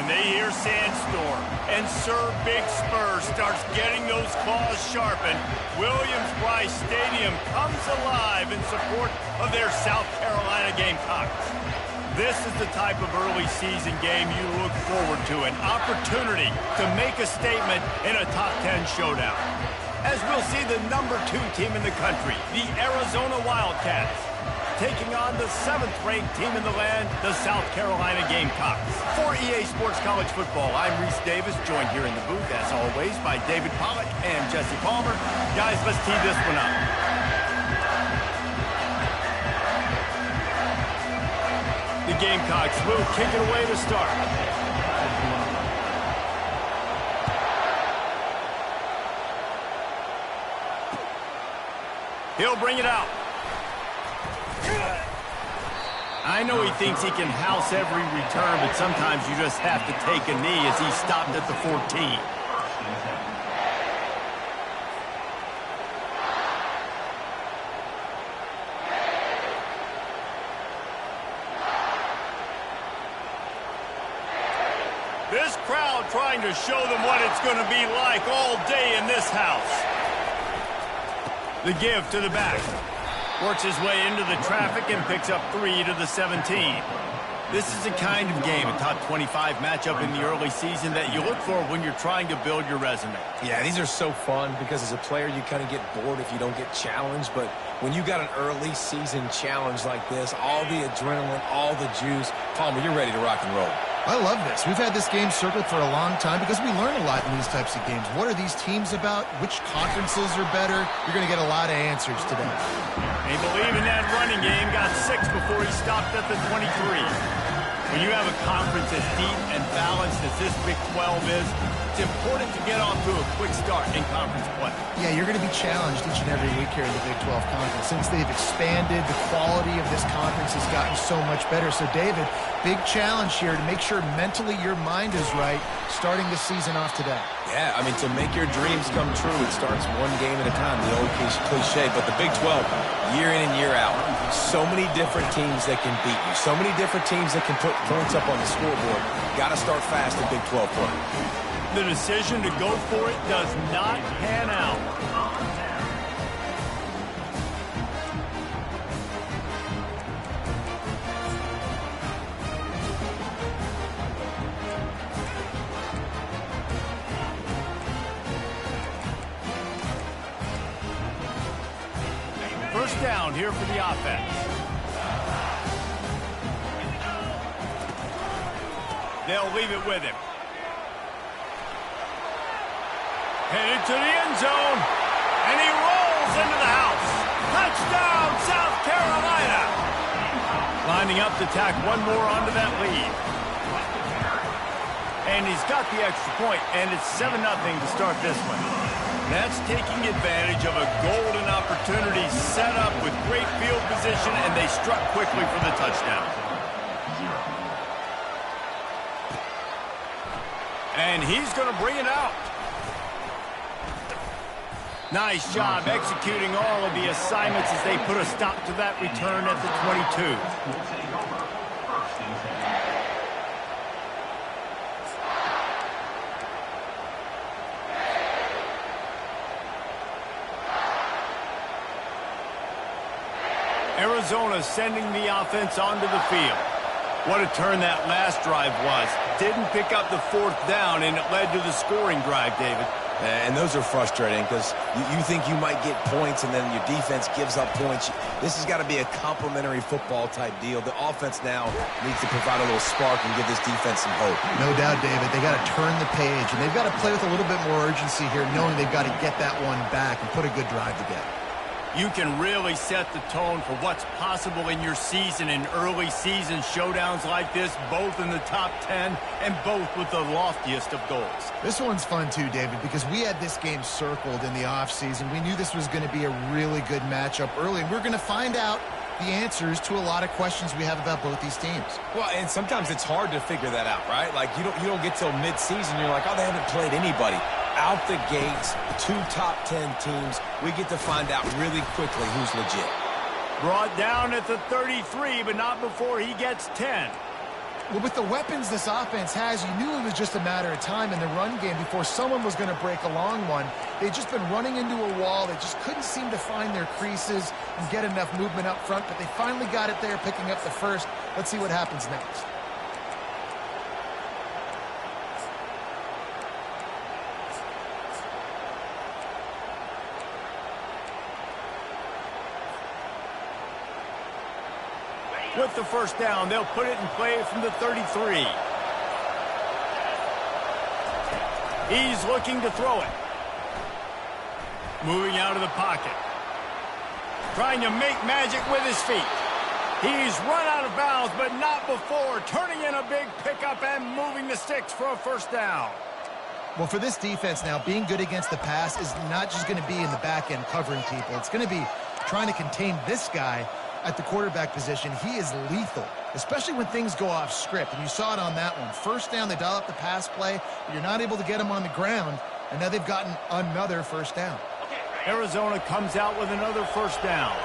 when they hear Sandstorm and Sir Big Spur starts getting those claws sharpened, Williams-Brice Stadium comes alive in support of their South Carolina Gamecocks. This is the type of early season game you look forward to, an opportunity to make a statement in a top 10 showdown. As we'll see the number 2 team in the country, the Arizona Wildcats, taking on the 7th-ranked team in the land, the South Carolina Gamecocks. For EA Sports College Football, I'm Reese Davis, joined here in the booth, as always, by David Pollack and Jesse Palmer. Guys, let's tee this one up. The Gamecocks will kick it away to start. He'll bring it out. I know he thinks he can house every return, but sometimes you just have to take a knee as he stopped at the 14. This crowd trying to show them what it's going to be like all day in this house. The give to the back. Works his way into the traffic and picks up 3 to the 17. This is the kind of game, a top 25 matchup in the early season that you look for when you're trying to build your resume. Yeah, these are so fun because as a player you kind of get bored if you don't get challenged, but when you got an early season challenge like this, all the adrenaline, all the juice, Palmer, you're ready to rock and roll. I love this. We've had this game circled for a long time because we learn a lot in these types of games. What are these teams about? Which conferences are better? You're going to get a lot of answers today. They believe in that running game. Got 6 before he stopped at the 23. When you have a conference as deep and balanced as this Big 12 is, it's important to get off to a quick start in conference play. Yeah, you're going to be challenged each and every week here in the Big 12 Conference. Since they've expanded, the quality of this conference has gotten so much better. So, David, big challenge here to make sure mentally your mind is right starting the season off today. Yeah, I mean, to make your dreams come true, it starts one game at a time, the old cliche. But the Big 12, year in and year out, so many different teams that can beat you, so many different teams that can put points up on the scoreboard. Got to start fast in Big 12 play. The decision to go for it does not pan out. First down here for the offense. They'll leave it with him. Headed to the end zone, and he rolls into the house. Touchdown, South Carolina! Lining up to tack one more onto that lead. And he's got the extra point, and it's 7-0 to start this one. That's taking advantage of a golden opportunity set up with great field position, and they struck quickly for the touchdown. And he's going to bring it out. Nice job executing all of the assignments as they put a stop to that return at the 22. Arizona sending the offense onto the field. What a turn that last drive was. Didn't pick up the 4th down, and it led to the scoring drive, David. And those are frustrating because you think you might get points and then your defense gives up points. This has got to be a complementary football type deal. The offense now needs to provide a little spark and give this defense some hope. No doubt, David. They got to turn the page, and they've got to play with a little bit more urgency here, knowing they've got to get that one back and put a good drive together. You can really set the tone for what's possible in your season in early season showdowns like this, both in the top 10 and both with the loftiest of goals. This one's fun too, David, because we had this game circled in the offseason. We knew this was going to be a really good matchup early, and we're going to find out the answers to a lot of questions we have about both these teams. Well, and sometimes it's hard to figure that out, right? Like, you don't get till mid-season, you're like, oh, they haven't played anybody. Out the gates, 2 top 10 teams, we get to find out really quickly who's legit. Brought down at the 33, but not before he gets 10. Well, with the weapons this offense has, you knew it was just a matter of time in the run game before someone was going to break a long one. They'd just been running into a wall. They just couldn't seem to find their creases and get enough movement up front, but they finally got it there, picking up the first. Let's see what happens next. With the first down, they'll put it in play from the 33. He's looking to throw it. Moving out of the pocket. Trying to make magic with his feet. He's run out of bounds, but not before. Turning in a big pickup and moving the sticks for a first down. Well, for this defense now, being good against the pass is not just going to be in the back end covering people. It's going to be trying to contain this guy at the quarterback position. He is lethal, especially when things go off script. And you saw it on that one. First down, they dial up the pass play, but you're not able to get him on the ground, and now they've gotten another first down. Arizona comes out with another first down.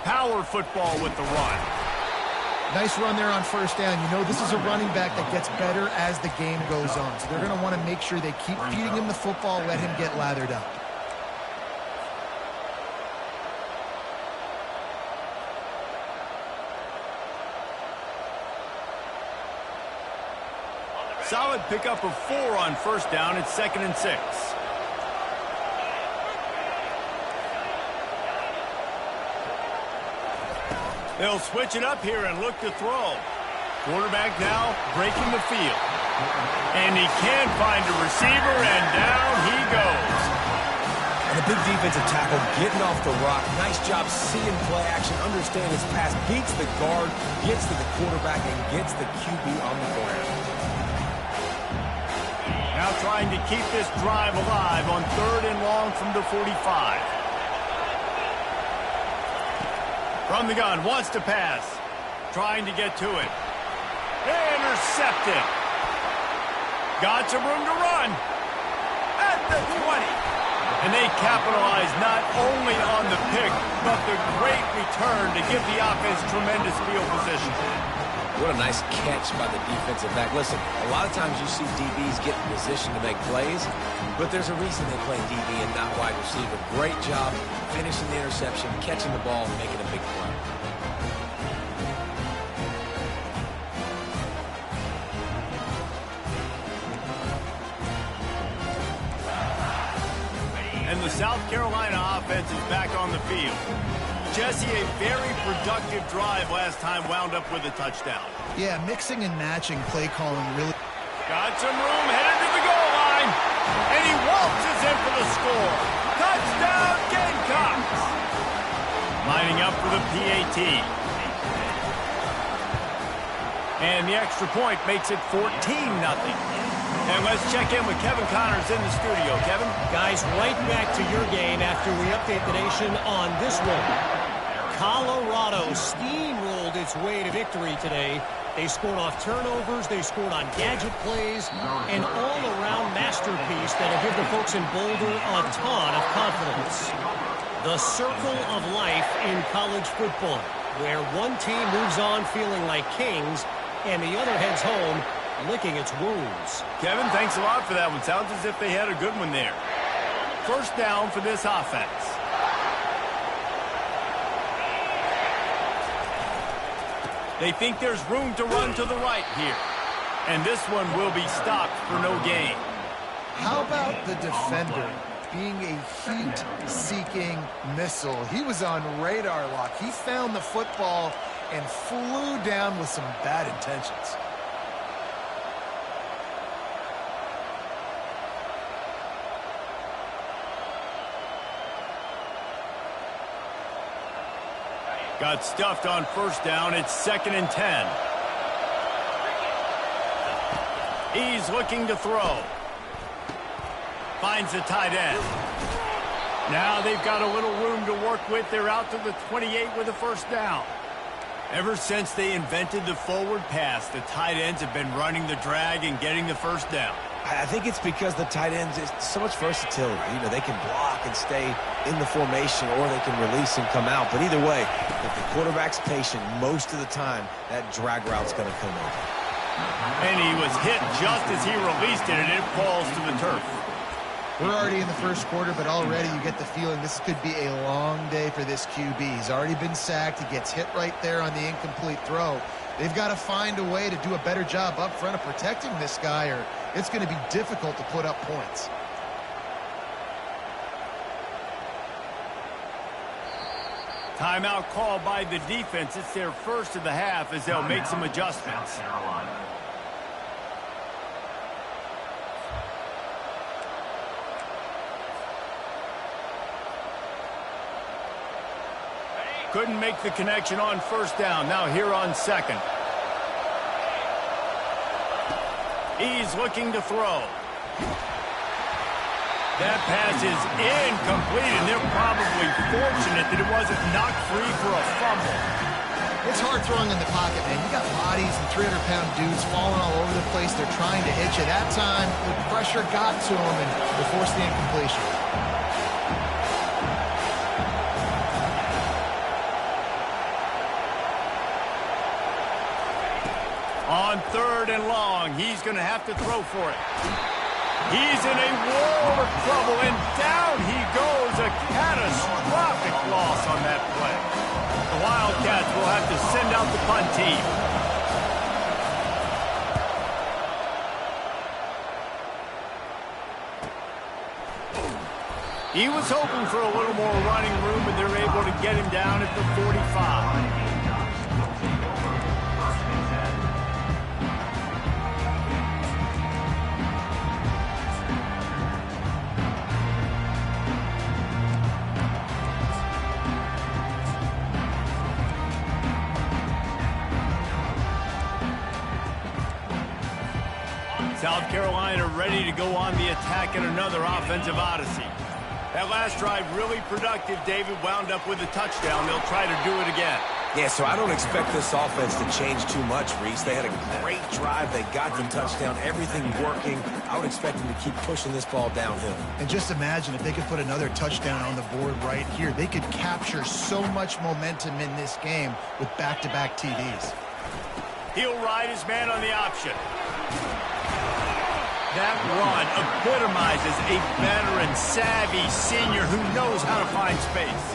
Power football with the run. Nice run there on first down. You know this is a running back that gets better as the game goes on. So they're going to want to make sure they keep feeding him the football, let him get lathered up. Solid pickup of 4 on first down. It's 2nd and 6. They'll switch it up here and look to throw. Quarterback now breaking the field. And he can't find a receiver, and down he goes. And a big defensive tackle getting off the rock. Nice job seeing play action, understand his pass, beats the guard, gets to the quarterback, and gets the QB on the ground. Now trying to keep this drive alive on 3rd and long from the 45. From the gun, wants to pass. Trying to get to it. Intercepted. Got some room to run. At the 20. And they capitalize not only on the pick, but the great return to give the offense tremendous field position. What a nice catch by the defensive back. Listen, a lot of times you see DBs get in position to make plays, but there's a reason they play DB and not wide receiver. Great job finishing the interception, catching the ball, and making a big play. And the South Carolina offense is back on the field. Jesse, a very productive drive last time, wound up with a touchdown. Yeah, mixing and matching play calling really. Got some room, headed to the goal line. And he waltzes in for the score. Touchdown, Gamecocks. Lining up for the PAT. And the extra point makes it 14-0. And let's check in with Kevin Connors in the studio. Kevin? Guys, right back to your game after we update the nation on this one. Colorado steamrolled its way to victory today. They scored off turnovers, they scored on gadget plays, an all-around masterpiece that'll give the folks in Boulder a ton of confidence. The circle of life in college football, where one team moves on feeling like kings and the other heads home licking its wounds. Kevin, thanks a lot for that one. Sounds as if they had a good one there. First down for this offense. They think there's room to run to the right here. And this one will be stopped for no gain. How about the defender being a heat-seeking missile? He was on radar lock. He found the football and flew down with some bad intentions. Got stuffed on first down. It's 2nd and 10. He's looking to throw. Finds the tight end. Now they've got a little room to work with. They're out to the 28 with a first down. Ever since they invented the forward pass, the tight ends have been running the drag and getting the first down. I think it's because the tight ends is so much versatility. You know, they can block and stay in the formation, or they can release and come out. But either way, if the quarterback's patient, most of the time, that drag route's going to come over. And he was hit just as he released it, and it falls to the turf. We're already in the first quarter, but already you get the feeling this could be a long day for this QB. He's already been sacked. He gets hit right there on the incomplete throw. They've got to find a way to do a better job up front of protecting this guy, or it's going to be difficult to put up points. Timeout called by the defense. It's their first of the half as they'll make some adjustments. Couldn't make the connection on first down. Now here on second. He's looking to throw. That pass is incomplete, and they're probably fortunate that it wasn't knocked free for a fumble. It's hard throwing in the pocket, man. You got bodies and 300-pound dudes falling all over the place. They're trying to hit you. That time, the pressure got to them, and they forced the incompletion. On third and long, he's going to have to throw for it. He's in a world of trouble, and down he goes. A catastrophic loss on that play. The Wildcats will have to send out the punt team. He was hoping for a little more running room, but they're able to get him down at the 45. South Carolina ready to go on the attack in another offensive odyssey. That last drive really productive. David wound up with a touchdown. They'll try to do it again. Yeah, so I don't expect this offense to change too much, Reese. They had a great drive. They got the touchdown. Everything working. I would expect them to keep pushing this ball downhill. And just imagine if they could put another touchdown on the board right here. They could capture so much momentum in this game with back-to-back TDs. He'll ride his man on the option. That run epitomizes a veteran, savvy senior who knows how to find space.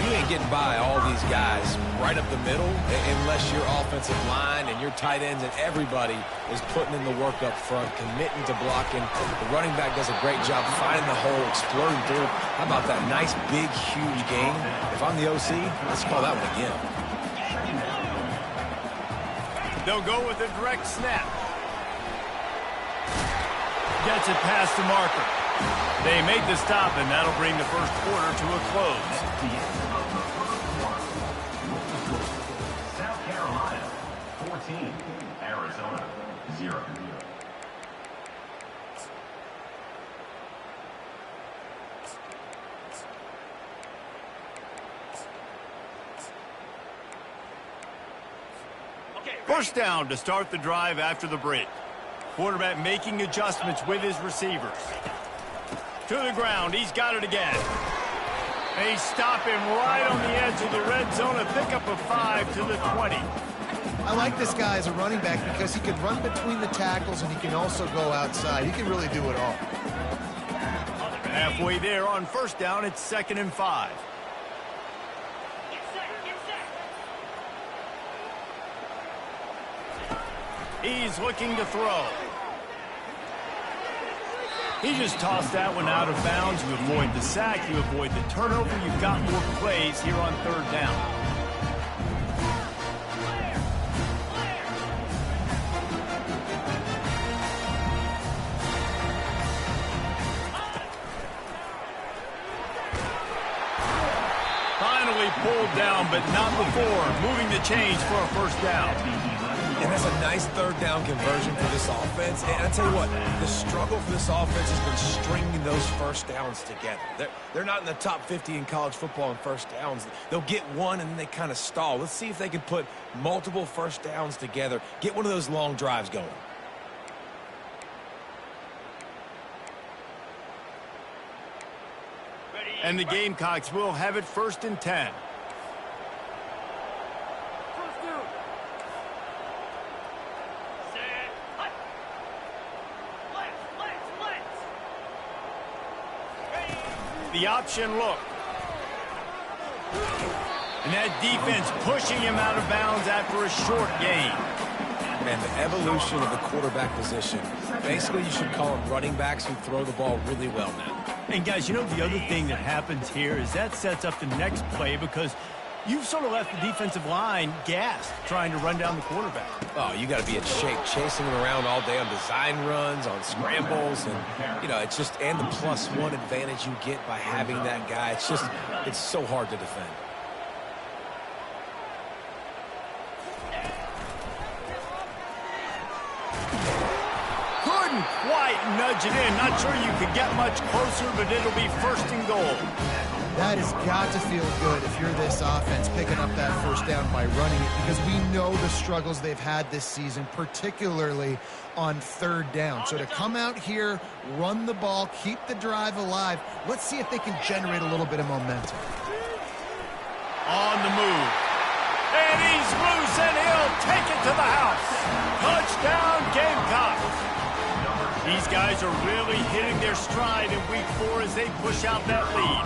You ain't getting by all these guys right up the middle unless your offensive line and your tight ends and everybody is putting in the work up front, committing to blocking. The running back does a great job finding the hole, exploding through. How about that nice, big, huge game? If I'm the OC, let's call that one again. They'll go with a direct snap. Gets it past the marker. They make the stop, and that'll bring the first quarter to a close. South Carolina, 14. Arizona, 0. First down to start the drive after the break. Quarterback making adjustments with his receivers. To the ground. He's got it again. They stop him right on the edge of the red zone. A pickup of 5 to the 20. I like this guy as a running back because he can run between the tackles and he can also go outside. He can really do it all. Halfway there on first down, it's 2nd and 5. He's looking to throw. He just tossed that one out of bounds. You avoid the sack, you avoid the turnover. You've got more plays here on third down. Finally pulled down, but not before. Moving the chains for a first down. And that's a nice third down conversion for this offense. And I tell you what, the struggle for this offense has been stringing those first downs together. They're not in the top 50 in college football in first downs. They'll get one and then they kind of stall. Let's see if they can put multiple first downs together, get one of those long drives going. And the Gamecocks will have it 1st and 10. The option look. And that defense pushing him out of bounds after a short gain. And the evolution of the quarterback position. Basically, you should call them running backs who throw the ball really well now. And guys, you know the other thing that happens here is that sets up the next play because you've sort of left the defensive line gassed trying to run down the quarterback. Oh, you got to be in shape, chasing him around all day on design runs, on scrambles, and, you know, it's just, and the +1 advantage you get by having that guy. It's just, it's so hard to defend. Couldn't quite nudge it in. Not sure you could get much closer, but it'll be 1st and goal. That has got to feel good if you're this offense picking up that 1st down by running it, because we know the struggles they've had this season, particularly on 3rd down. So to come out here, run the ball, keep the drive alive, let's see if they can generate a little bit of momentum. On the move. And he's loose, and he'll take it to the house. Touchdown, Gamecocks. These guys are really hitting their stride in week 4 as they push out that lead.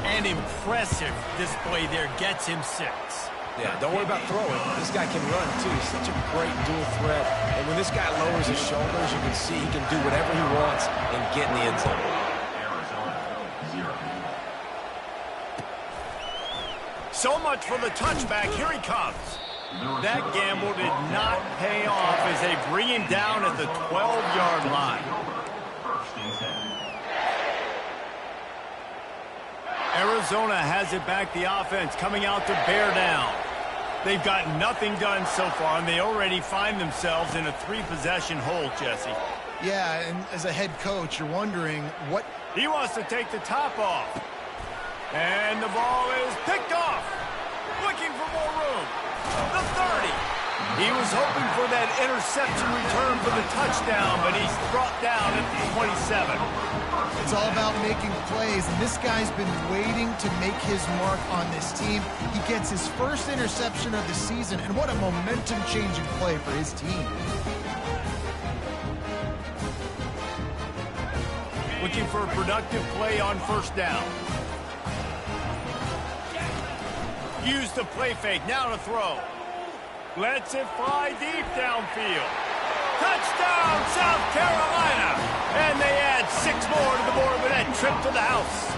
An impressive display there gets him 6. Yeah, don't worry about throwing. This guy can run, too. He's such a great dual threat. And when this guy lowers his shoulders, you can see he can do whatever he wants and get in the end zone. So much for the touchback. Here he comes. That gamble did not pay off as they bring him down at the 12-yard line. Arizona has it back, the offense coming out to bear down. They've got nothing done so far, and they already find themselves in a 3-possession hole, Jesse. Yeah, and as a head coach, you're wondering what... He wants to take the top off. And the ball is picked off. Looking for more room. The 30. He was hoping for that interception return for the touchdown, but he's brought down at the 27. It's all about making plays, and this guy's been waiting to make his mark on this team. He gets his 1st interception of the season, and what a momentum-changing play for his team. Looking for a productive play on 1st down. Use the play fake, now to throw. Lets it fly deep downfield. Touchdown, South Carolina! And they add 6 more to the board with that trip to the house.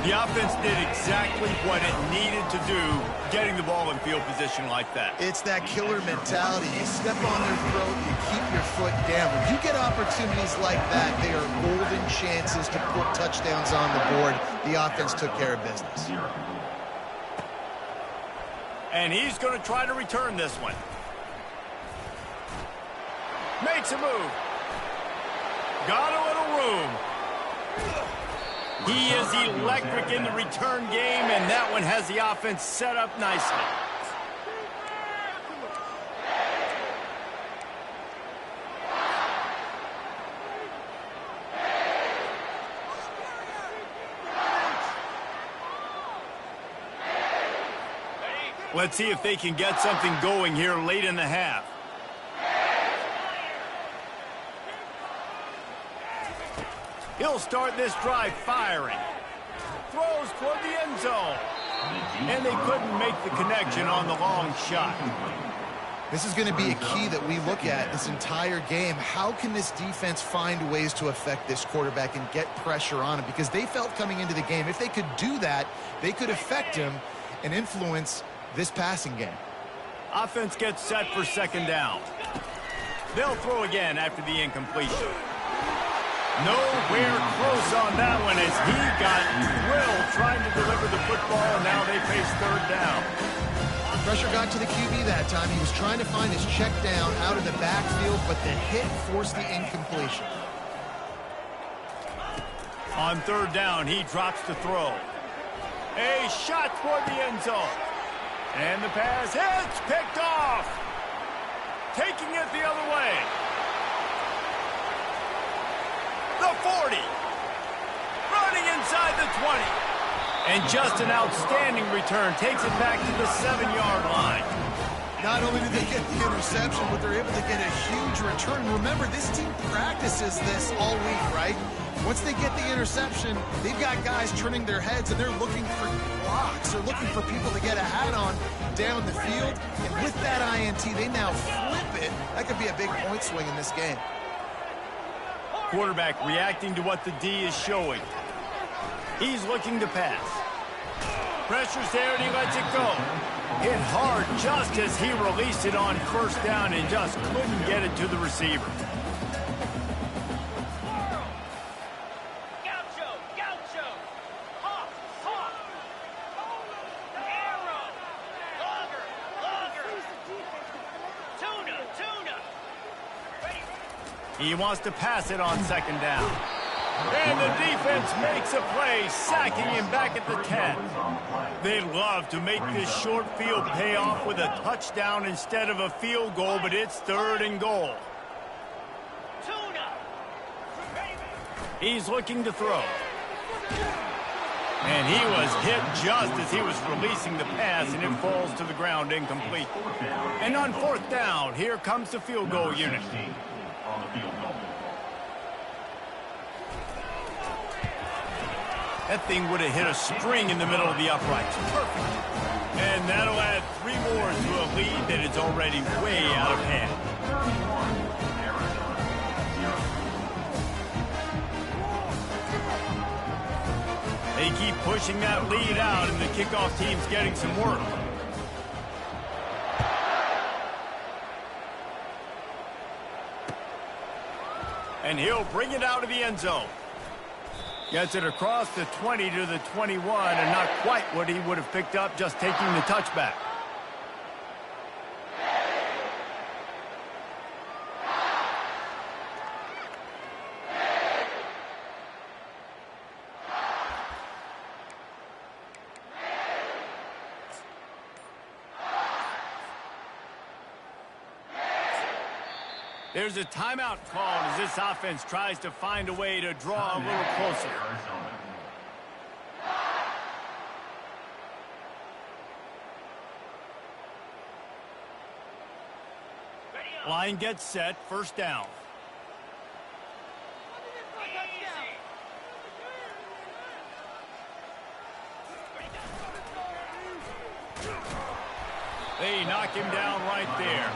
The offense did exactly what it needed to do, getting the ball in field position like that. It's that killer mentality. You step on their throat, you keep your foot down. When you get opportunities like that, they are golden chances to put touchdowns on the board. The offense took care of business. And he's going to try to return this one. Makes a move. Got a little room. He is electric in the return game, and that one has the offense set up nicely. Let's see if they can get something going here late in the half. He'll start this drive firing. Throws toward the end zone. And they couldn't make the connection on the long shot. This is going to be a key that we look at this entire game. How can this defense find ways to affect this quarterback and get pressure on him? Because they felt coming into the game, if they could do that, they could affect him and influence this passing game. Offense gets set for 2nd down. They'll throw again after the incompletion. Nowhere close on that one as he got drilled trying to deliver the football, and now they face 3rd down. Pressure got to the QB that time. He was trying to find his check down out of the backfield, but the hit forced the incompletion. On 3rd down, he drops to throw. A shot toward the end zone. And the pass hits, picked off. Taking it the other way. The 40. inside the 20. And just an outstanding return. Takes it back to the 7-yard line. Not only did they get the interception, but they're able to get a huge return. Remember, this team practices this all week, right? Once they get the interception, they've got guys turning their heads, and they're looking for blocks. They're looking for people to get a hat on down the field. And with that INT, they now flip it. That could be a big point swing in this game. Quarterback reacting to what the D is showing. He's looking to pass. Pressure's there, and he lets it go. Hit hard just as he released it on first down and just couldn't get it to the receiver. He wants to pass it on second down. And the defense makes a play, sacking him back at the 10. They'd love to make this short field pay off with a touchdown instead of a field goal, but it's 3rd and goal. He's looking to throw. And he was hit just as he was releasing the pass, and it falls to the ground incomplete. And on 4th down, here comes the field goal unit. On the field goal. That thing would have hit a string in the middle of the uprights. Perfect. And that'll add 3 more to a lead that is already way out of hand. They keep pushing that lead out, and the kickoff team's getting some work. And he'll bring it out of the end zone. Gets it across the 20 to the 21, and not quite what he would have picked up just taking the touchback. There's a timeout called as this offense tries to find a way to draw a little closer. Line gets set, first down. They knock him down right there.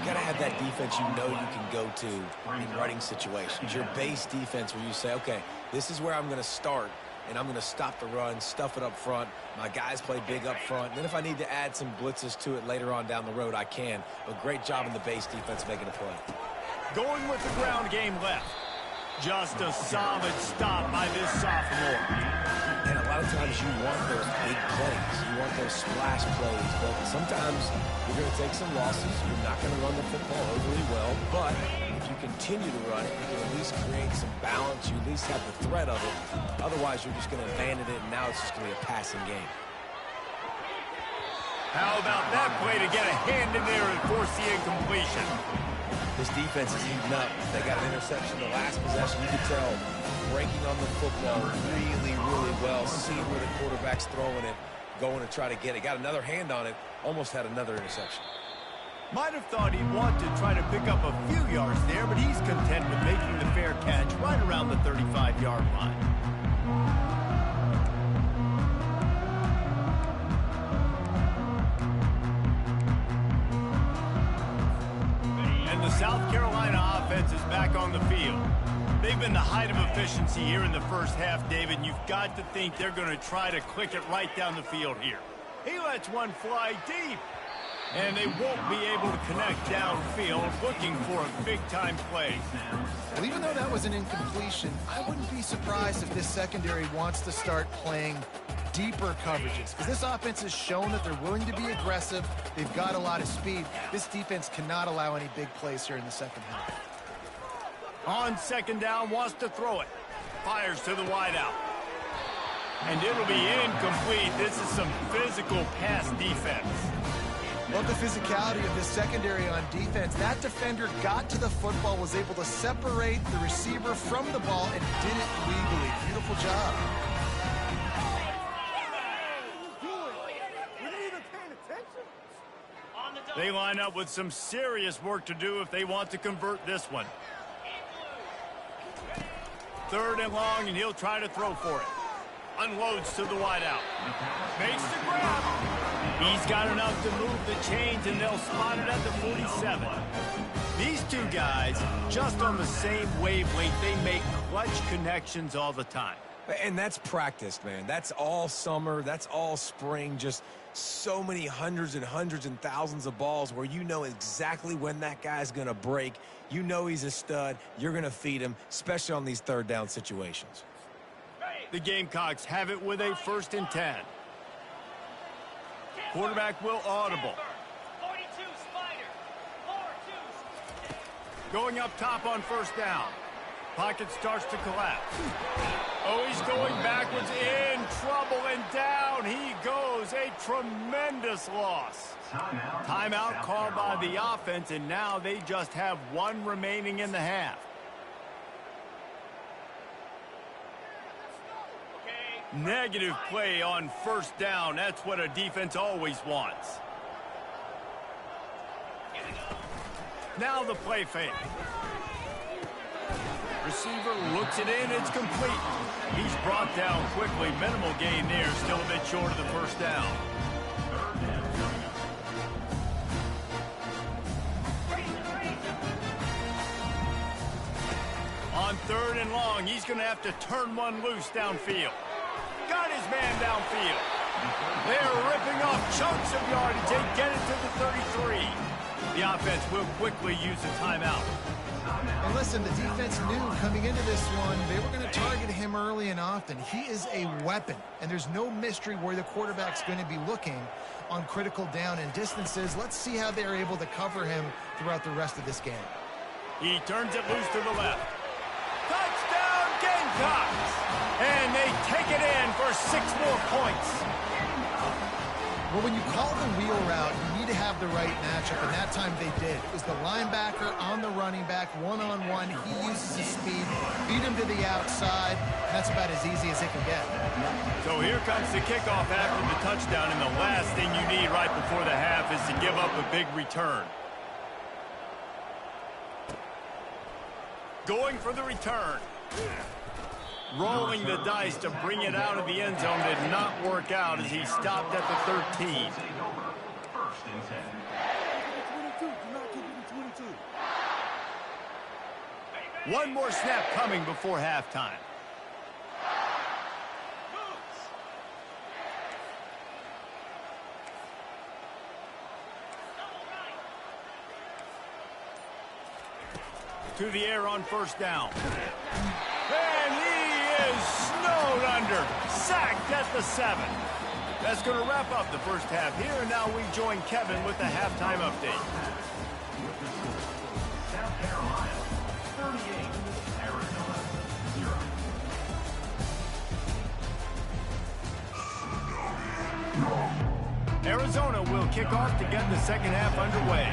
You got to have that defense you know you can go to in running situations. Your base defense where you say, okay, this is where I'm going to start, and I'm going to stop the run, stuff it up front. My guys play big up front. And then if I need to add some blitzes to it later on down the road, I can. But great job in the base defense making a play. Going with the ground game left. Just a solid stop by this sophomore. And a lot of times you want those big plays. You want those splash plays. But sometimes you're going to take some losses. You're not going to run the football overly well. But if you continue to run it, you can at least create some balance. You at least have the threat of it. Otherwise, you're just going to abandon it, and now it's just going to be a passing game. How about that play to get a hand in there and force the incompletion? This defense is heating up. They got an interception the last possession. You could tell breaking on the football really, really well, seeing where the quarterback's throwing it, going to try to get it. Got another hand on it, almost had another interception. Might have thought he'd want to try to pick up a few yards there, but he's content with making the fair catch right around the 35-yard line. The South Carolina offense is back on the field. They've been the height of efficiency here in the first half, David, and you've got to think they're going to try to click it right down the field here. He lets one fly deep, and they won't be able to connect downfield, looking for a big-time play. Well, even though that was an incompletion, I wouldn't be surprised if this secondary wants to start playing deeper coverages, because this offense has shown that they're willing to be aggressive. They've got a lot of speed. This defense cannot allow any big plays here in the second half. On second down, wants to throw it. Fires to the wideout. And it'll be incomplete. This is some physical pass defense. Love the physicality of this secondary on defense. That defender got to the football, was able to separate the receiver from the ball, and did it legally. Beautiful job. They line up with some serious work to do if they want to convert this one. 3rd and long, and he'll try to throw for it. Unloads to the wideout. Makes the grab. He's got enough to move the chains, and they'll spot it at the 47. These two guys, just on the same wavelength, they make clutch connections all the time. And that's practice, man. That's all summer. That's all spring. Just so many hundreds and thousands of balls where you know exactly when that guy's going to break. You know he's a stud. You're going to feed him, especially on these 3rd down situations. The Gamecocks have it with a 1st and 10. Quarterback will audible. Going up top on 1st down. Pocket starts to collapse. Oh, he's going backwards, in trouble, and down he goes. A tremendous loss. Timeout called by the offense, and now they just have 1 remaining in the half. Negative play on 1st down. That's what a defense always wants. Now the play fake. Receiver looks it in. It's complete. He's brought down quickly. Minimal gain there. Still a bit short of the 1st down. On 3rd and long, he's going to have to turn one loose downfield. Got his man downfield. They're ripping off chunks of yardage. They get it to the 33. The offense will quickly use a timeout. And listen, the defense knew coming into this one, they were going to target him early and often. He is a weapon, and there's no mystery where the quarterback's going to be looking on critical down and distances. Let's see how they're able to cover him throughout the rest of this game. He turns it loose to the left. Touchdown, Gamecocks! And they take it in for 6 more points. Well, when you call the wheel route, you need to have the right matchup, and that time they did. It was the linebacker on the running back, one-on-one. He uses his speed, beat him to the outside. That's about as easy as it can get. So here comes the kickoff after the touchdown, and the last thing you need right before the half is to give up a big return. Going for the return. Rolling the dice to bring it out of the end zone did not work out as he stopped at the 13. One more snap coming before halftime. To the air on 1st down. And he is snowed under. Sacked at the 7. That's going to wrap up the first half here. And now we join Kevin with the halftime update. South Carolina, 38, Arizona, 0. Arizona will kick off to get the second half underway.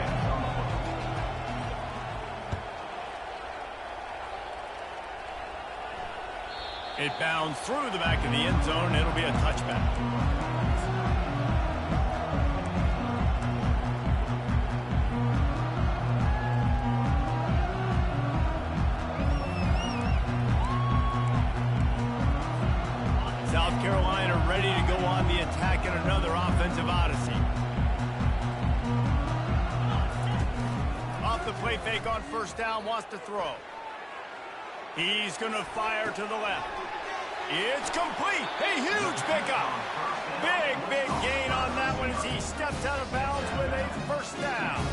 It bounds through the back of the end zone. It'll be a touchback. South Carolina ready to go on the attack in another offensive odyssey. Off the play fake on 1st down, wants to throw. He's going to fire to the left. It's complete. A huge pickup. Big gain on that one as he steps out of bounds with a 1st down.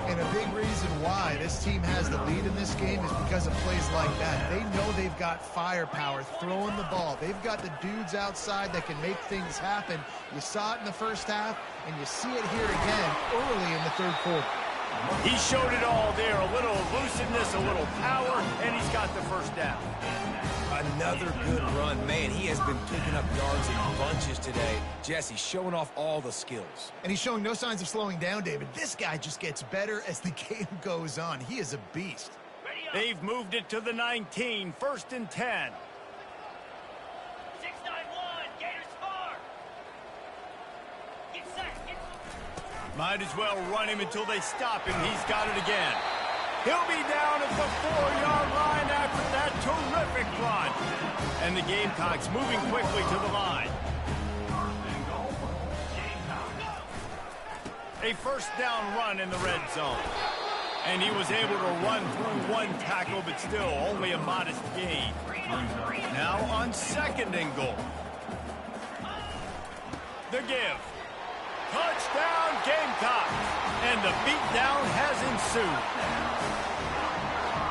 And a big reason why this team has the lead in this game is because of plays like that. They know they've got firepower throwing the ball. They've got the dudes outside that can make things happen. You saw it in the first half, and you see it here again early in the 3rd quarter. He showed it all there. A little elusiveness, a little power, and he's got the 1st down. Another good run. Man, he has been picking up yards in bunches today. Jesse showing off all the skills. And he's showing no signs of slowing down, David. This guy just gets better as the game goes on. He is a beast. They've moved it to the 19, 1st and 10. 6-9-1, Gators far. Get set. Might as well run him until they stop him. He's got it again. He'll be down at the 4-yard line after that terrific run. And the Gamecocks moving quickly to the line. A 1st down run in the red zone. And he was able to run through one tackle, but still only a modest gain. Now on 2nd and goal. The give. Touchdown, Gamecocks. And the beatdown has ensued.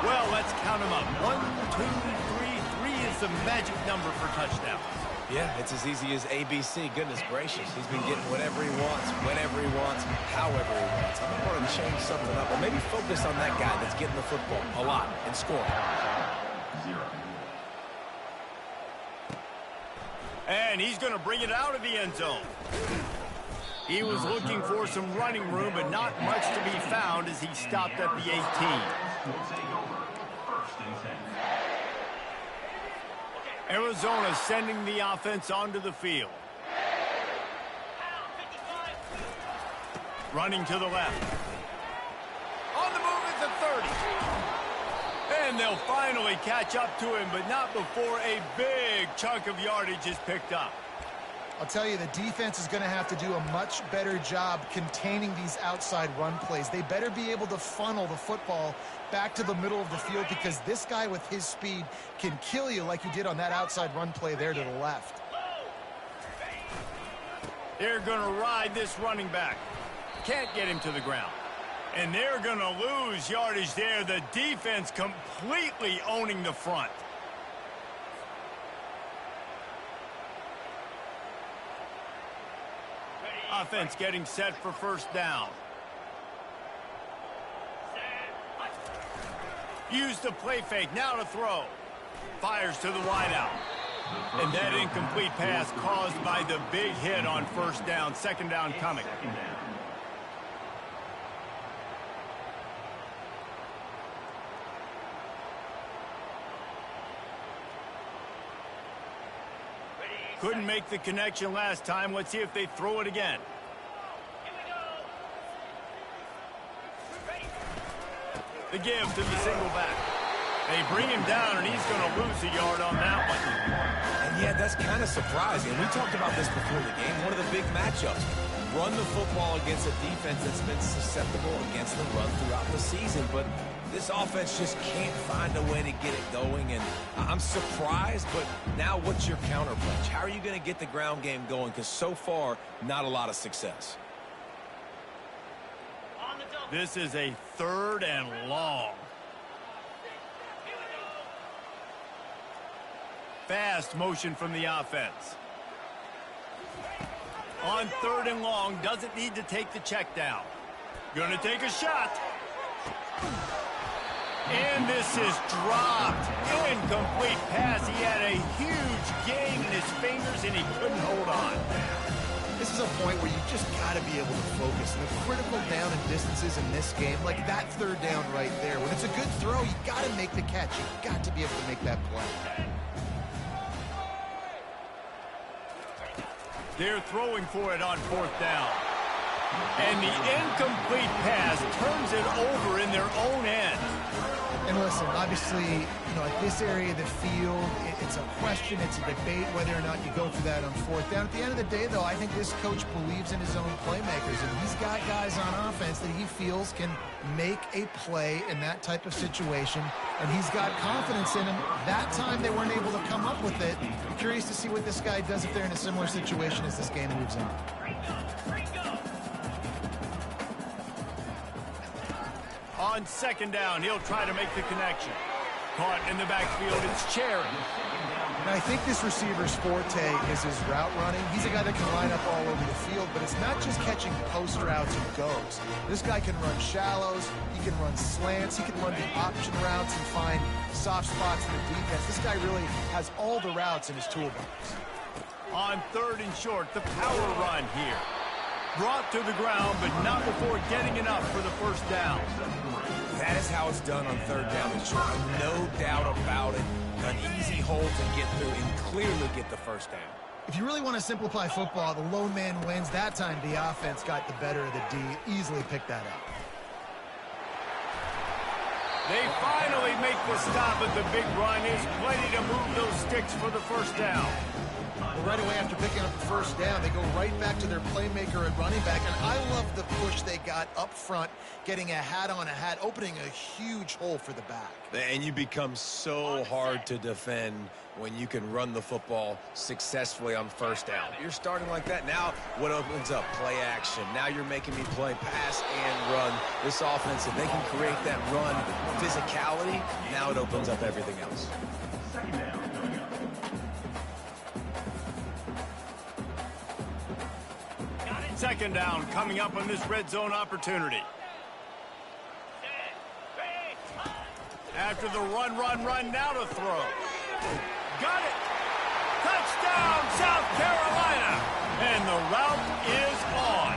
Well, let's count them up. 1, 2, 3. 3 is the magic number for touchdowns. Yeah, it's as easy as ABC. Goodness gracious. He's been getting whatever he wants, whenever he wants, however he wants. I'm going to change something up, or maybe focus on that guy that's getting the football a lot and scoring. And he's going to bring it out of the end zone. He was looking for some running room, but not much to be found as he stopped at the 18. Will take over. 1st and 10. Arizona sending the offense onto the field. Running to the left. On the move at the 30. And they'll finally catch up to him, but not before a big chunk of yardage is picked up. I'll tell you, the defense is going to have to do a much better job containing these outside run plays. They better be able to funnel the football back to the middle of the field, because this guy with his speed can kill you like he did on that outside run play there to the left. They're going to ride this running back. Can't get him to the ground. And they're going to lose yardage there. The defense completely owning the front. Offense getting set for 1st down. Use the play fake, now to throw. Fires to the wideout. And that incomplete pass caused by the big hit on 1st down. 2nd down coming. Couldn't make the connection last time. Let's see if they throw it again. The give to the single back. They bring him down, and he's going to lose a yard on that one. And yeah, that's kind of surprising. We talked about this before the game. One of the big matchups. Run the football against a defense that's been susceptible against the run throughout the season. But this offense just can't find a way to get it going. And I'm surprised, but now what's your counterpunch? How are you going to get the ground game going? Because so far, not a lot of success. This is a 3rd and long. Fast motion from the offense. On 3rd and long, doesn't need to take the check down. Gonna take a shot. And this is dropped. Incomplete pass. He had a huge gain in his fingers, and he couldn't hold on. This is a point where you just got to be able to focus. The critical down and distances in this game, like that 3rd down right there. When it's a good throw, you got to make the catch. You got to be able to make that play. They're throwing for it on 4th down. And the incomplete pass turns it over in their own end. And listen, obviously, you know, at this area of the field, it's a question, it's a debate whether or not you go for that on 4th down. At the end of the day, though, I think this coach believes in his own playmakers, and he's got guys on offense that he feels can make a play in that type of situation, and he's got confidence in him. That time they weren't able to come up with it. I'm curious to see what this guy does if they're in a similar situation as this game moves on. On 2nd down, he'll try to make the connection. Caught in the backfield, it's Cherry. And I think this receiver's forte is his route running. He's a guy that can line up all over the field, but it's not just catching post routes and goes. This guy can run shallows, he can run slants, he can run the option routes and find soft spots in the defense. This guy really has all the routes in his toolbox. On 3rd and short, the power run here. Brought to the ground, but not before getting enough for the first down. That is how it's done on 3rd down and short. No doubt about it. An easy hole to get through and clearly get the first down. If you really want to simplify football, the lone man wins. That time the offense got the better of the D. Easily picked that up. They finally make the stop at the big run. Is plenty to move those sticks for the first down. Well, right away after picking up the first down, they go right back to their playmaker at running back. And I love the push they got up front, getting a hat on a hat, opening a huge hole for the back. And you become so hard to defend when you can run the football successfully on first down. You're starting like that. Now what opens up? Play action. Now you're making me play pass and run. This offense, if they can create that run physicality, now it opens up everything else. Second down. Second down coming up on this red zone opportunity. After the run, now to throw. Got it. Touchdown, South Carolina. And the route is on.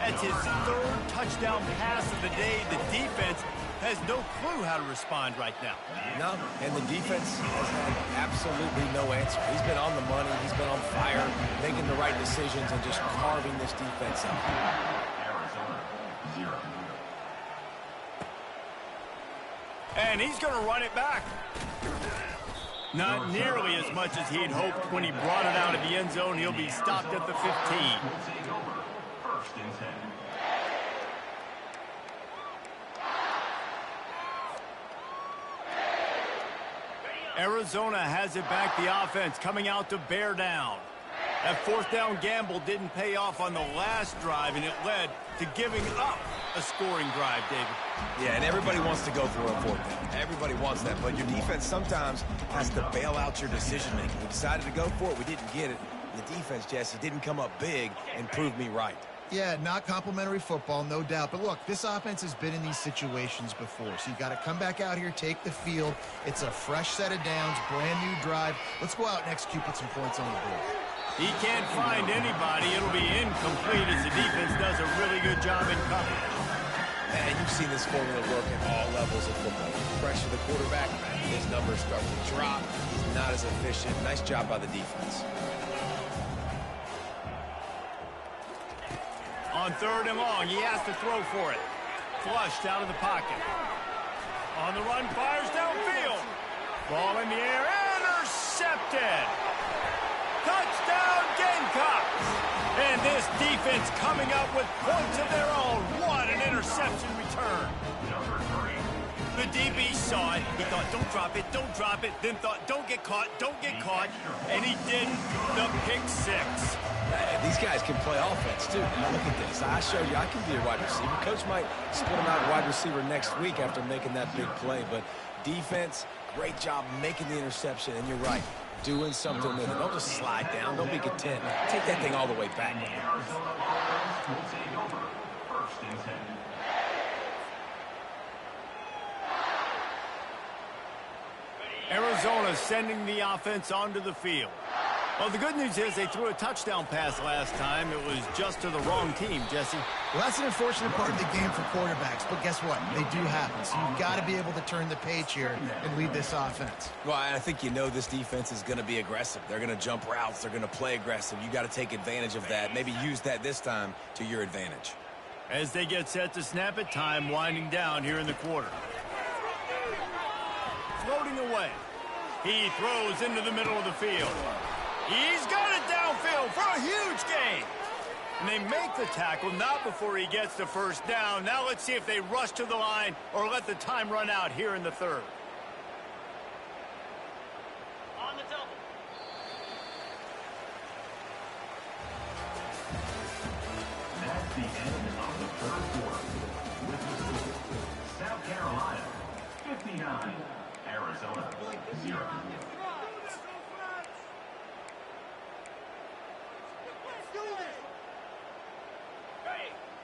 That's his 3rd touchdown pass of the day. The defense has no clue how to respond right now. No, and the defense has had absolutely no answer. He's been on the money. He's been on fire, making the right decisions and just carving this defense up. Arizona, 0. And he's going to run it back. Not nearly as much as he'd hoped when he brought it out of the end zone. He'll be stopped at the 15. Will take over. 1st and 10. Arizona has it back, the offense coming out to bear down. That 4th down gamble didn't pay off on the last drive, and it led to giving up a scoring drive, David. Yeah, and everybody wants to go for a 4th down. Everybody wants that, but your defense sometimes has to bail out your decision-making. We decided to go for it. We didn't get it. The defense, Jesse, didn't come up big and prove me right. Yeah, not complimentary football, no doubt. But look, this offense has been in these situations before. So you got to come back out here, take the field. It's a fresh set of downs, brand new drive. Let's go out and execute, put some points on the board. He can't find anybody. It'll be incomplete as the defense does a really good job in coverage. And you've seen this formula work at all levels of football. You pressure the quarterback, his numbers start to drop. He's not as efficient. Nice job by the defense. On 3rd and long, he has to throw for it. Flushed out of the pocket. On the run, fires downfield. Ball in the air, intercepted. Touchdown, Gamecocks. And this defense coming up with points of their own. What an interception return. Number 3. The DB saw it. He thought, don't drop it, don't drop it. Then thought, don't get caught, don't get caught. And he didn't. The pick 6. These guys can play offense, too. Now, look at this. I showed you I can be a wide receiver. Coach might split him out wide receiver next week after making that big play. But defense, great job making the interception. And you're right, doing something with it. Don't just slide down. Don't be content. Take that thing all the way back. Arizona offense will take over. 1st and 10. Arizona sending the offense onto the field. Well, the good news is they threw a touchdown pass last time. It was just to the wrong team, Jesse. Well, that's an unfortunate part of the game for quarterbacks, but guess what? They do happen. So you've got to be able to turn the page here and lead this offense. Well, I think you know this defense is going to be aggressive. They're going to jump routes. They're going to play aggressive. You got to take advantage of that. Maybe use that this time to your advantage. As they get set to snap it, time winding down here in the quarter. Floating away. He throws into the middle of the field. He's got it downfield for a huge gain. And they make the tackle, not before he gets the first down. Now let's see if they rush to the line or let the time run out here in the 3rd. On the double. That's the end of the 3rd quarter. With the score, South Carolina 59, Arizona 0.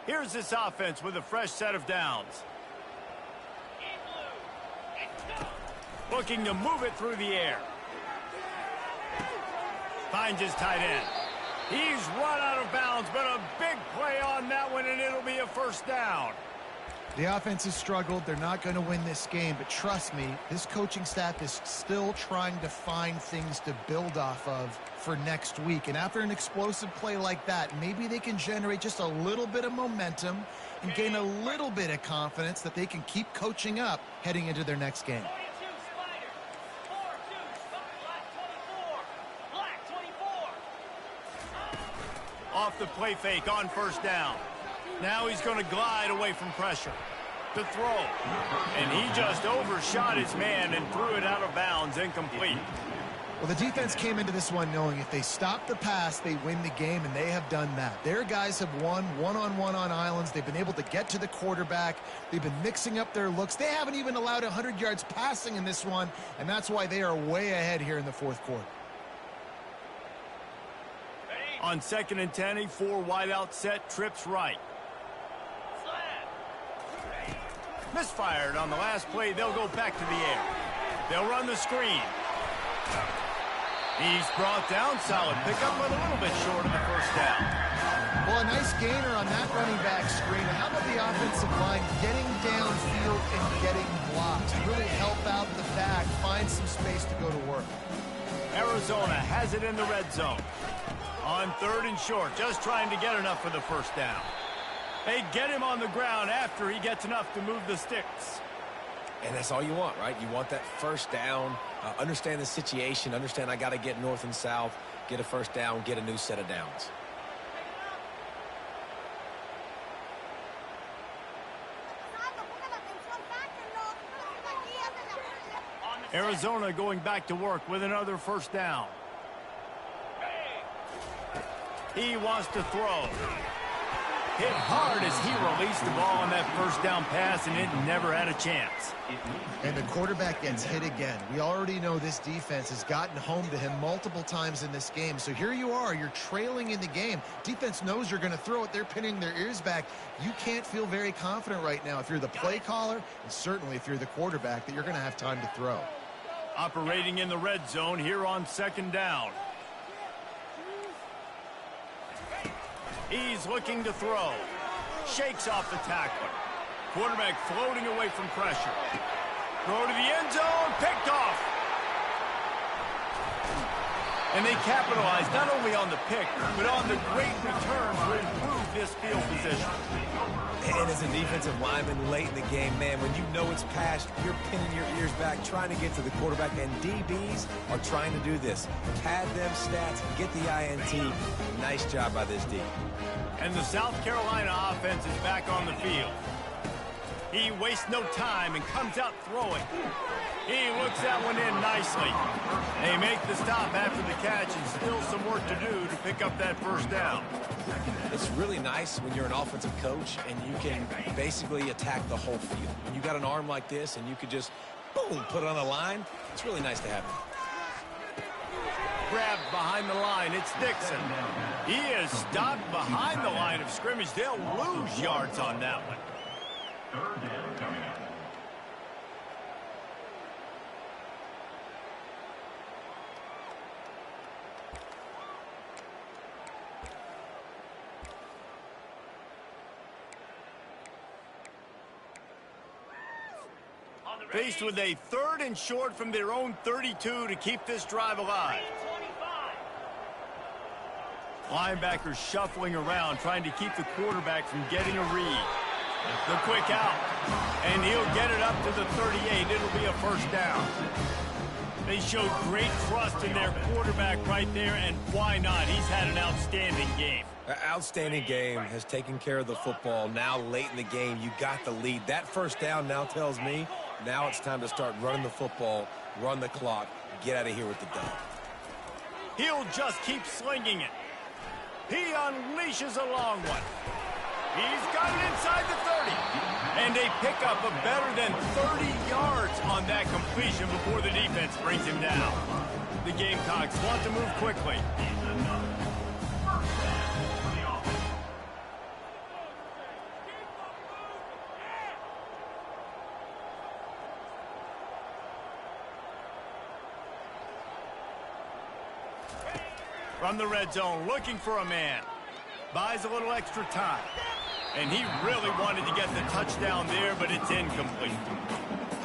Here's this offense with a fresh set of downs. Looking to move it through the air. Finds his tight end. He's run out of bounds, but a big play on that one, and it'll be a first down. The offense has struggled. They're not going to win this game, but trust me, this coaching staff is still trying to find things to build off of for next week. And after an explosive play like that, maybe they can generate just a little bit of momentum and gain a little bit of confidence that they can keep coaching up heading into their next game. Off the play fake on first down. Now he's going to glide away from pressure. To throw. And he just overshot his man and threw it out of bounds, incomplete. Well, the defense came into this one knowing if they stop the pass, they win the game, and they have done that. Their guys have won one-on-one on islands. They've been able to get to the quarterback. They've been mixing up their looks. They haven't even allowed 100 yards passing in this one, and that's why they are way ahead here in the fourth quarter. On 2nd and 10, a 4 wide out set, trips right. Misfired on the last play. They'll go back to the air. They'll run the screen. He's brought down. Solid pickup, but a little bit short of the first down. Well, a nice gainer on that running back screen. How about the offensive line getting downfield and getting blocked? Really help out the back, find some space to go to work. Arizona has it in the red zone. On 3rd and short, just trying to get enough for the first down. They get him on the ground after he gets enough to move the sticks. And that's all you want, right? You want that first down, understand the situation, understand I got to get north and south, get a first down, get a new set of downs. Arizona going back to work with another first down. He wants to throw. Hit hard as he released the ball on that first down pass, and it never had a chance. And the quarterback gets hit again. We already know this defense has gotten home to him multiple times in this game. So here you are, you're trailing in the game. Defense knows you're going to throw it. They're pinning their ears back. You can't feel very confident right now if you're the play caller, and certainly if you're the quarterback, that you're going to have time to throw. Operating in the red zone here on 2nd down. He's looking to throw. Shakes off the tackler. Quarterback floating away from pressure. Throw to the end zone. Picked off. And they capitalize not only on the pick, but on the great returns to improve this field position. And as a defensive lineman late in the game, man, when you know it's past, you're pinning your ears back, trying to get to the quarterback, and DBs are trying to do this. Pad them stats, get the INT. Nice job by this D. And the South Carolina offense is back on the field. He wastes no time and comes out throwing. He looks that one in nicely. They make the stop after the catch, and still some work to do to pick up that first down. It's really nice when you're an offensive coach and you can basically attack the whole field. When you got an arm like this and you could just, boom, put it on the line, it's really nice to have it. Grabbed behind the line, it's Dixon. He is stopped behind the line of scrimmage. They'll lose yards on that one. 3rd down coming up. Faced with a 3rd and short from their own 32 to keep this drive alive. Linebackers shuffling around, trying to keep the quarterback from getting a read. The quick out, and he'll get it up to the 38. It'll be a first down. They showed great trust in their quarterback right there, and why not? He's had an outstanding game. Outstanding game, has taken care of the football. Now late in the game, you got the lead. That first down now tells me now it's time to start running the football, run the clock, get out of here with the dub. He'll just keep slinging it. He unleashes a long one. He's got it inside the 30. And a pickup of better than 30 yards on that completion before the defense brings him down. The Gamecocks want to move quickly. From the red zone, looking for a man. Buys a little extra time. And he really wanted to get the touchdown there, but it's incomplete.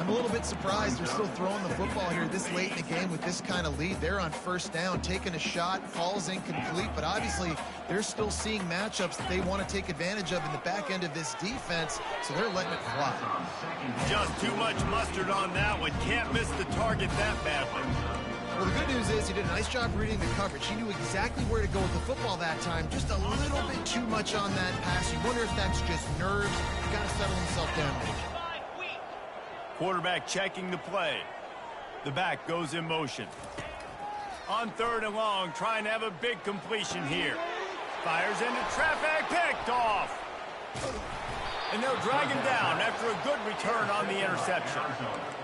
I'm a little bit surprised they're still throwing the football here this late in the game with this kind of lead. They're on first down, taking a shot, falls incomplete, but obviously they're still seeing matchups that they want to take advantage of in the back end of this defense, so they're letting it fly. Just too much mustard on that one. Can't miss the target that badly. Well, the good news is he did a nice job reading the coverage. He knew exactly where to go with the football that time. Just a little bit too much on that pass. You wonder if that's just nerves. He's got to settle himself down. Quarterback checking the play. The back goes in motion. On 3rd and long, trying to have a big completion here. Fires into traffic, picked off. And they'll drag him down after a good return on the interception.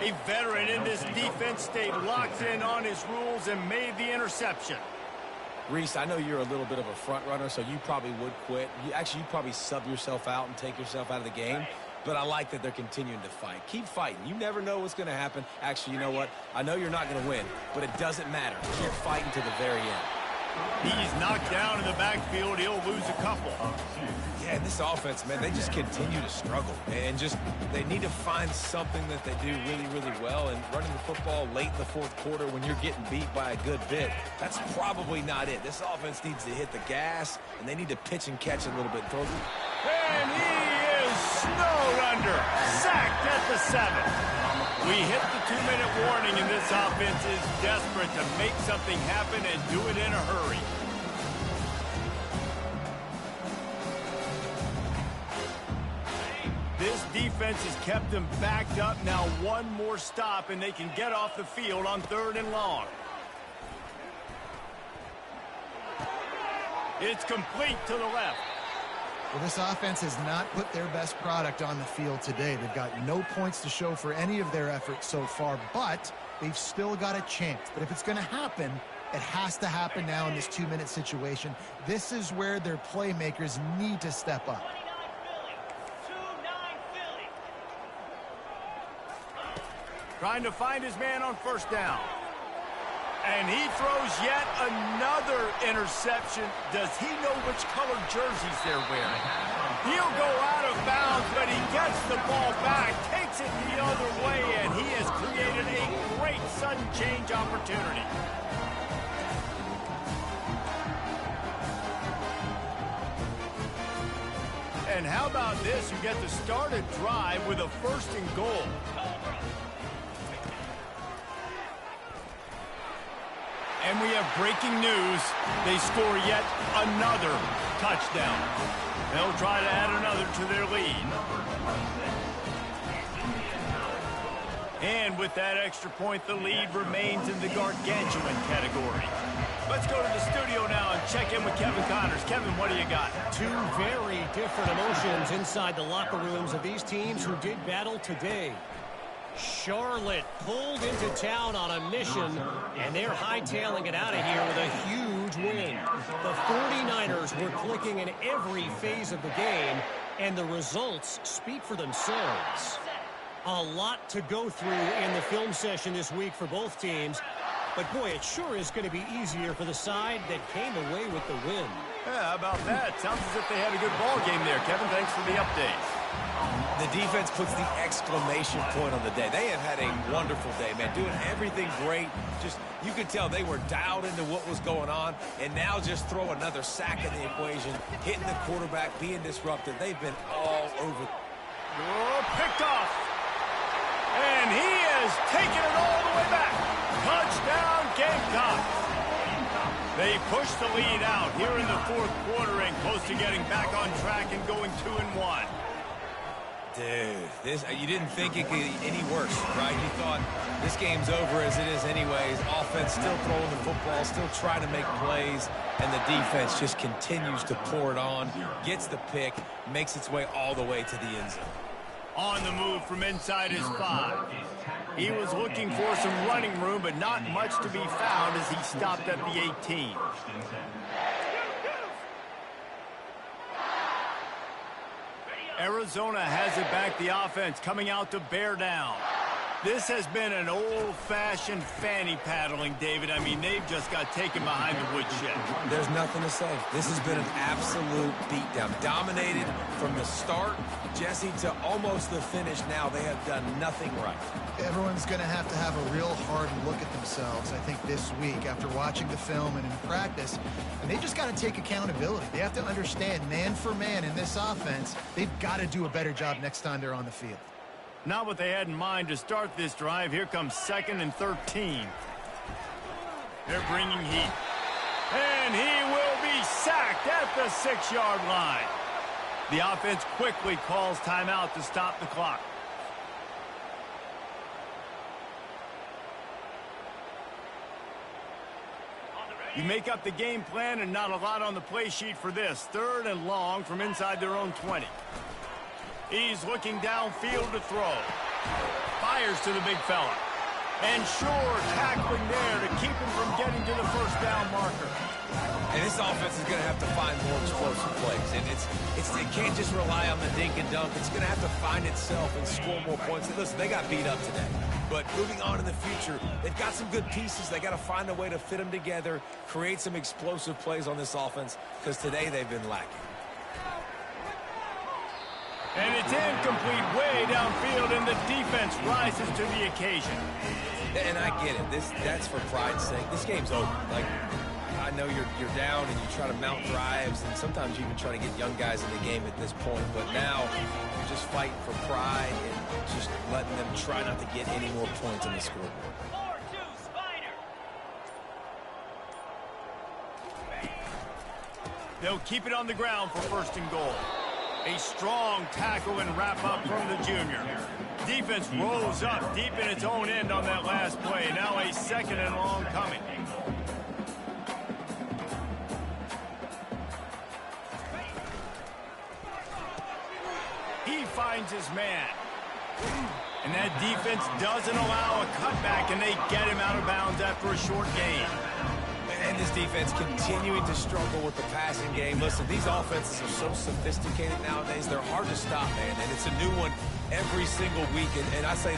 A veteran in this defense stayed locked in on his rules and made the interception. Reese, I know you're a little bit of a front runner, so you probably would quit. You'd probably sub yourself out and take yourself out of the game. But I like that they're continuing to fight. Keep fighting. You never know what's going to happen. Actually, you know what? I know you're not going to win, but it doesn't matter. Keep fighting to the very end. He's knocked down in the backfield. He'll lose a couple. Yeah, this offense, man, they just continue to struggle. And they need to find something that they do really, really well. And running the football late in the 4th quarter when you're getting beat by a good bit, that's probably not it. This offense needs to hit the gas, and they need to pitch and catch a little bit. And he is snowed under. Sacked at the 7. We hit the 2-minute warning, and this offense is desperate to make something happen and do it in a hurry. This defense has kept them backed up. Now one more stop, and they can get off the field on 3rd and long. It's complete to the left. Well, this offense has not put their best product on the field today. They've got no points to show for any of their efforts so far, but they've still got a chance. But if it's going to happen, it has to happen now in this 2-minute situation. This is where their playmakers need to step up. Trying to find his man on 1st down. And he throws yet another interception. Does he know which color jerseys they're wearing? He'll go out of bounds, but he gets the ball back, takes it the other way, and he has created a great sudden change opportunity. And how about this? You get to start a drive with a 1st and goal. And we have breaking news. They score yet another touchdown. They'll try to add another to their lead. And with that extra point, the lead remains in the gargantuan category. Let's go to the studio now and check in with Kevin Connors. Kevin, what do you got? Two very different emotions inside the locker rooms of these teams who did battle today. Charlotte pulled into town on a mission, and they're hightailing it out of here with a huge win. The 49ers were clicking in every phase of the game, and the results speak for themselves. A lot to go through in the film session this week for both teams, but boy, it sure is going to be easier for the side that came away with the win. Yeah, how about that? Sounds as if they had a good ball game there. Kevin, thanks for the update. The defense puts the exclamation point on the day. They have had a wonderful day, man, doing everything great. Just, you could tell they were dialed into what was going on, and now just throw another sack in the equation, hitting the quarterback, being disrupted. They've been all over. Oh, picked off. And he is taking it all the way back. Touchdown, Gamecocks. They push the lead out here in the 4th quarter and close to getting back on track and going 2-1. Dude, you didn't think it could get any worse, right? You thought this game's over as it is anyways. Offense still throwing the football, still trying to make plays, and the defense just continues to pour it on, gets the pick, makes its way all the way to the end zone. On the move from inside his 5. He was looking for some running room, but not much to be found as he stopped at the 18. Arizona has it back, the offense coming out to bear down. This has been an old-fashioned fanny paddling, David. I mean, they've just got taken behind the woodshed. There's nothing to say. This has been an absolute beatdown. Dominated from the start, Jesse, to almost the finish now. They have done nothing right. Everyone's going to have a real hard look at themselves, I think, this week after watching the film and in practice. And they just got to take accountability. They have to understand, man for man in this offense, they've got to do a better job next time they're on the field. Not what they had in mind to start this drive. Here comes 2nd and 13. They're bringing heat. And he will be sacked at the 6-yard line. The offense quickly calls timeout to stop the clock. You make up the game plan and not a lot on the play sheet for this. 3rd and long from inside their own 20. He's looking downfield to throw. Fires to the big fella. And sure, tackling there to keep him from getting to the first down marker. And this offense is going to have to find more explosive plays. And it can't just rely on the dink and dunk. It's going to have to find itself and score more points. And listen, they got beat up today. But moving on in the future, they've got some good pieces. They got to find a way to fit them together, create some explosive plays on this offense, because today they've been lacking. And it's incomplete way downfield, and the defense rises to the occasion. And I get it. That's for pride's sake. This game's over. Like, I know you're down and you try to mount drives, and sometimes you even try to get young guys in the game at this point. But now you're just fighting for pride and just letting them try not to get any more points on the scoreboard. They'll keep it on the ground for 1st and goal. A strong tackle and wrap up from the junior. Defense rolls up deep in its own end on that last play. Now a 2nd and long coming. He finds his man. And that defense doesn't allow a cutback, and they get him out of bounds after a short gain. And this defense continuing to struggle with the passing game. Listen, these offenses are so sophisticated nowadays. They're hard to stop, man. And it's a new one every single week. And I say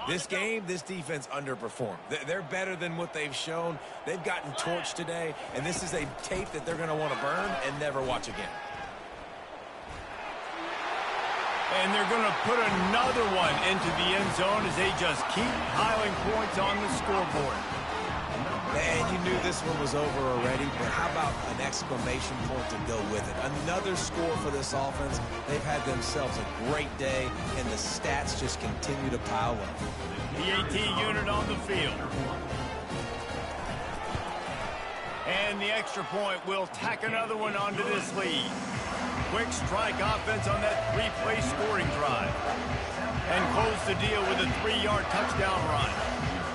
this game, this defense underperformed. They're better than what they've shown. They've gotten torched today. And this is a tape that they're going to want to burn and never watch again. And they're going to put another one into the end zone as they just keep piling points on the scoreboard. And you knew this one was over already, but how about an exclamation point to go with it? Another score for this offense. They've had themselves a great day, and the stats just continue to pile up. The AT unit on the field. And the extra point will tack another one onto this lead. Quick strike offense on that 3-play scoring drive. And close the deal with a 3-yard touchdown run.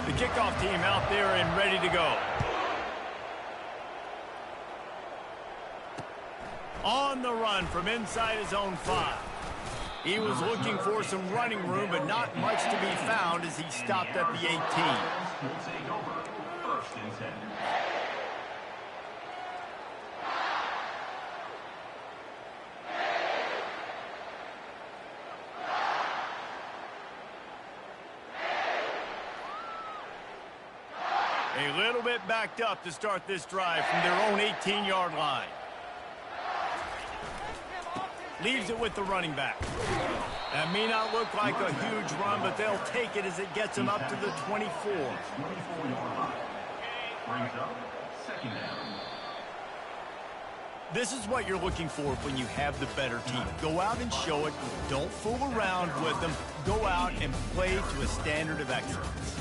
The kickoff team out there and ready to go. On the run from inside his own 5. He was looking for some running room, but not much to be found as he stopped at the 18. Will take over 1st and 10. A little bit backed up to start this drive from their own 18-yard line. Leaves it with the running back. That may not look like a huge run, but they'll take it as it gets them up to the 24. 24-yard line. Brings up 2nd down. This is what you're looking for when you have the better team. Go out and show it. Don't fool around with them. Go out and play to a standard of excellence.